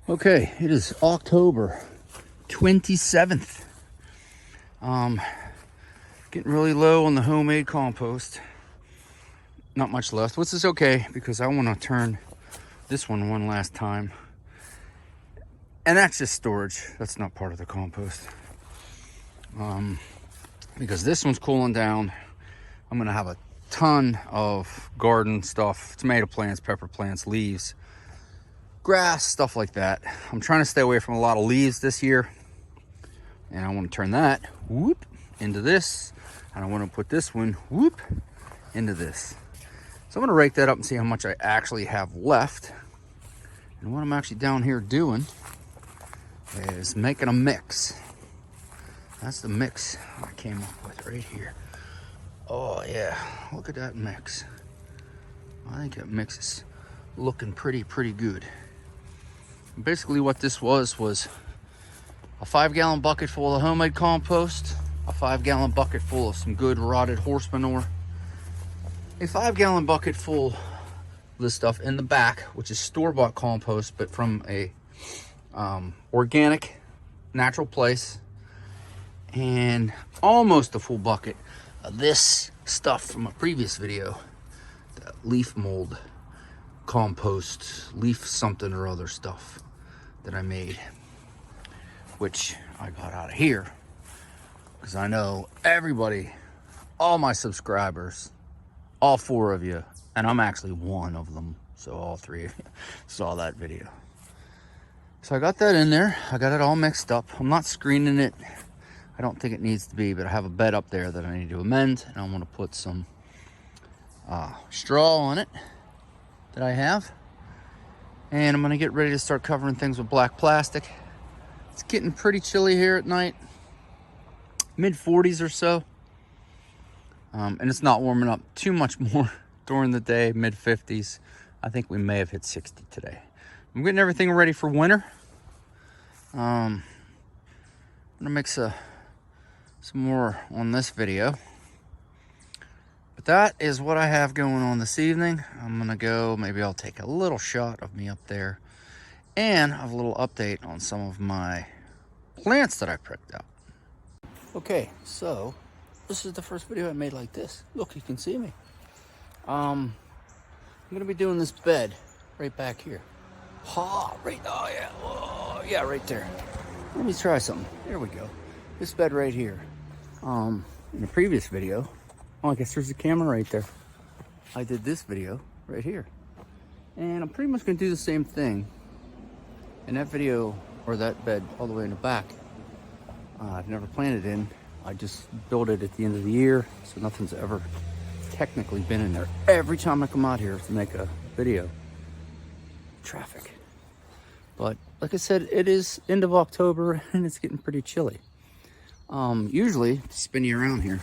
Okay, it is October 27th. Getting really low on the homemade compost. Not much left, which is okay because I want to turn this one last time. And that's just storage. That's not part of the compost. Because this one's cooling down. I'm gonna have a ton of garden stuff, tomato plants, pepper plants, leaves, grass, stuff like that. I'm trying to stay away from a lot of leaves this year. And I want to turn that, whoop, into this. And I want to put this one, whoop, into this. So I'm going to rake that up and see how much I actually have left. And what I'm actually down here doing is making a mix. That's the mix I came up with right here. Oh yeah, look at that mix. I think that mix is looking pretty good. Basically what this was a 5-gallon bucket full of homemade compost, a 5-gallon bucket full of some good rotted horse manure, a 5-gallon bucket full of this stuff in the back, which is store-bought compost, but from a organic, natural place, and almost a full bucket of this stuff from a previous video, the leaf mold compost, leaf something or other stuff that I made, which I got out of here because I know everybody, all my subscribers, all 4 of you, and I'm actually one of them, so all 3 of you saw that video. So I got that in there. I got it all mixed up. I'm not screening it. I don't think it needs to be, but I have a bed up there that I need to amend, and I'm going to put some straw on it that I have. And I'm going to get ready to start covering things with black plastic. It's getting pretty chilly here at night. Mid-40s or so. And it's not warming up too much more during the day, mid-50s. I think we may have hit 60 today. I'm getting everything ready for winter. I'm going to make some more on this video. But that is what I have going on this evening. I'm going to go, maybe I'll take a little shot of me up there. And I have a little update on some of my plants that I pricked out. Okay, so this is the first video I made like this. Look, you can see me. I'm going to be doing this bed right back here. Oh yeah, whoa, yeah, right there. Let me try something. There we go. This bed right here. In the previous video, oh, I guess there's a camera right there. I did this video right here. And I'm pretty much going to do the same thing in that video, or that bed all the way in the back. I've never planted in. I just built it at the end of the year, so nothing's ever technically been in there. Every time I come out here to make a video, traffic. But like I said, it is end of October and it's getting pretty chilly. Usually, to spin you around here,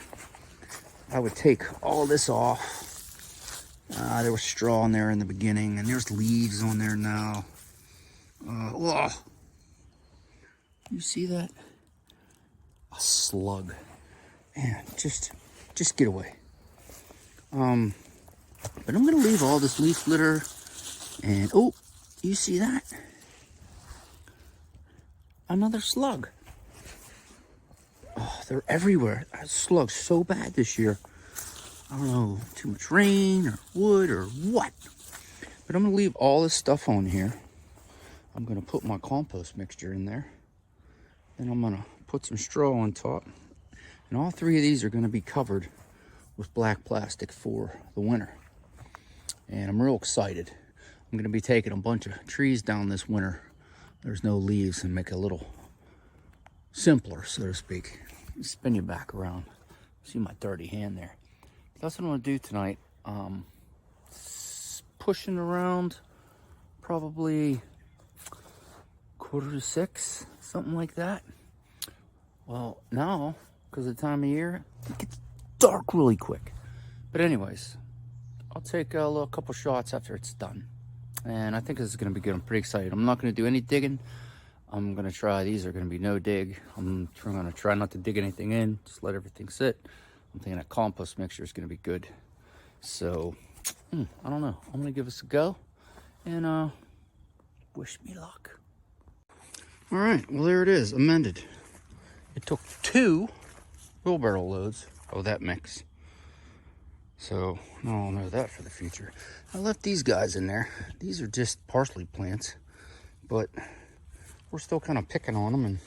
I would take all this off. There was straw in there in the beginning, and there's leaves on there now. Oh, you see that? A slug. Man, just get away. But I'm gonna leave all this leaf litter, and oh, you see that? Another slug. Oh, they're everywhere. Slugs so bad this year. I don't know, too much rain or wood or what. But I'm gonna leave all this stuff on here. I'm gonna put my compost mixture in there. Then I'm gonna put some straw on top. And all 3 of these are gonna be covered with black plastic for the winter. And I'm real excited. I'm gonna be taking a bunch of trees down this winter. There's no leaves, and make it a little simpler, so to speak. Spin you back around. See my dirty hand there. That's what I'm gonna do tonight. Pushing around probably 5:45, something like that. Well, now, because of the time of year, it gets dark really quick. But anyways, I'll take a little couple shots after it's done. And I think this is gonna be good. I'm pretty excited. I'm not gonna do any digging. I'm gonna try, these are gonna be no dig. I'm gonna try not to dig anything in, just let everything sit. I'm thinking that compost mixture is gonna be good. So, I don't know. I'm gonna give this a go, and wish me luck. All right, well, there it is, amended. It took 2 wheelbarrow loads of that mix. So I'll know that for the future. I left these guys in there. These are just parsley plants, but we're still kind of picking on them, and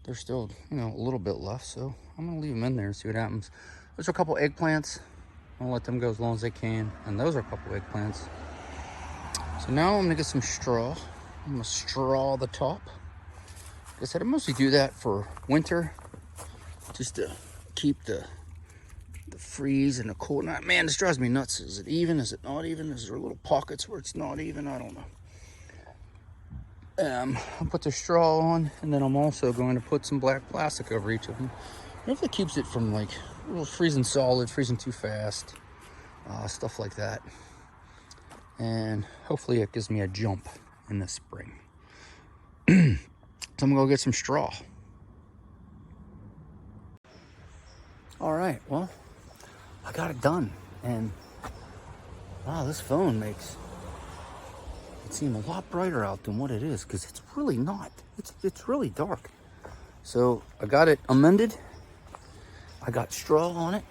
there's still, you know, a little bit left. So I'm gonna leave them in there and see what happens. Those are a couple eggplants. I'll let them go as long as they can. And those are a couple eggplants. So now I'm gonna get some straw. I'm gonna straw the top. Like I said, I mostly do that for winter, just to keep the freeze and the cold. Man, this drives me nuts. Is it even? Is it not even? Is there little pockets where it's not even? I don't know. I'll put the straw on, and then I'm also going to put some black plastic over each of them. Hopefully it keeps it from like freezing solid, freezing too fast, stuff like that. And hopefully it gives me a jump in the spring. So I'm gonna go get some straw. All right, well, I got it done, and wow, this phone makes it seem a lot brighter out than what it is, because it's really not. It's really dark. So I got it amended. I got straw on it.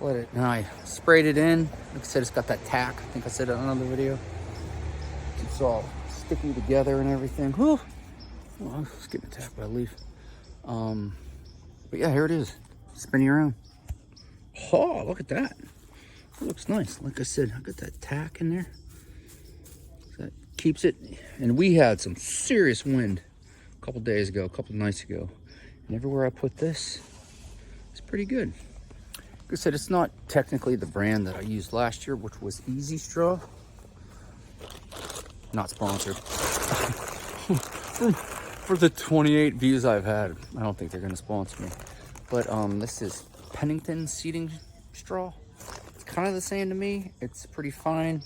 And I sprayed it in. Like I said, it's got that tack. I think I said it in another video. It's all sticky together and everything. Whew. Well, I was getting attacked by a leaf. But yeah, here it is. Spinning around. Oh, look at that. It looks nice. Like I said, I got that tack in there. That keeps it. And we had some serious wind a couple days ago, a couple nights ago. And everywhere I put this, it's pretty good. Like I said, it's not technically the brand that I used last year, which was Easy Straw. Not sponsored. For the 28 views I've had, I don't think they're gonna sponsor me. But this is Pennington seeding straw. It's kind of the same to me. It's pretty fine.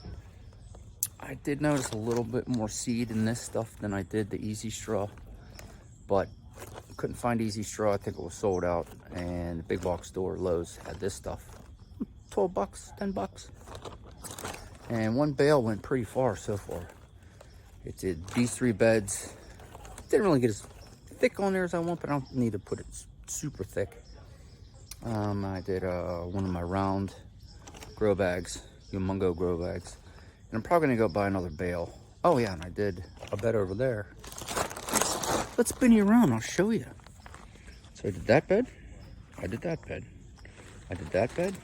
I did notice a little bit more seed in this stuff than I did the Easy Straw, but couldn't find Easy Straw. I think it was sold out, and the big box store, Lowe's, had this stuff. 12 bucks, 10 bucks. And one bale went pretty far so far. It did these 3 beds. Didn't really get as thick on there as I want, but I don't need to put it super thick. I did one of my round grow bags, Humongo grow bags. And I'm probably gonna go buy another bale. Oh yeah, and I did a bed over there. Let's spin you around, I'll show you. So I did that bed, I did that bed, I did that bed.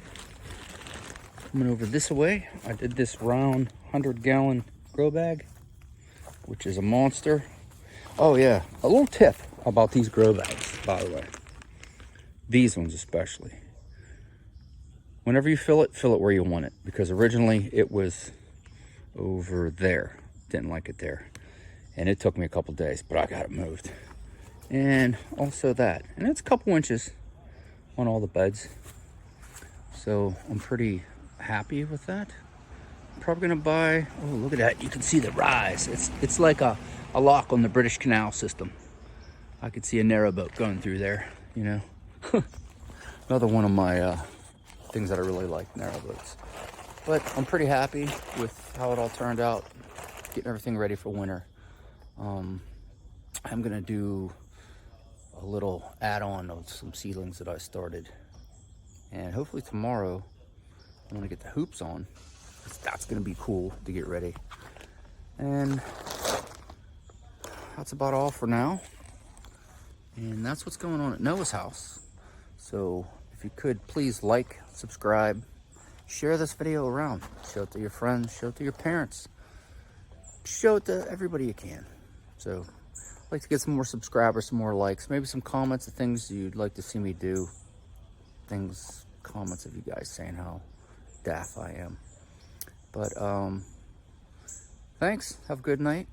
Coming over this way, I did this round 100-gallon grow bag, which is a monster. Oh yeah, a little tip about these grow bags, by the way. These ones especially. Whenever you fill it where you want it, because originally it was over there. Didn't like it there. And it took me a couple days, but I got it moved. And also that. And it's a couple inches on all the beds. So I'm pretty happy with that. I'm probably gonna buy, oh look at that, you can see the rise. It's like a lock on the British Canal system. I could see a narrowboat going through there, you know. Another one of my things that I really like, narrowboats. But I'm pretty happy with how it all turned out, getting everything ready for winter. I'm gonna do a little add-on of some seedlings that I started. And hopefully tomorrow, I'm gonna get the hoops on. That's gonna be cool to get ready. And that's about all for now. And that's what's going on at Noah's house. So if you could please like, subscribe, share this video around. Show it to your friends, show it to your parents. Show it to everybody you can. So I'd like to get some more subscribers, some more likes, maybe some comments of things you'd like to see me do. Comments of you guys saying how daft I am. But thanks, have a good night.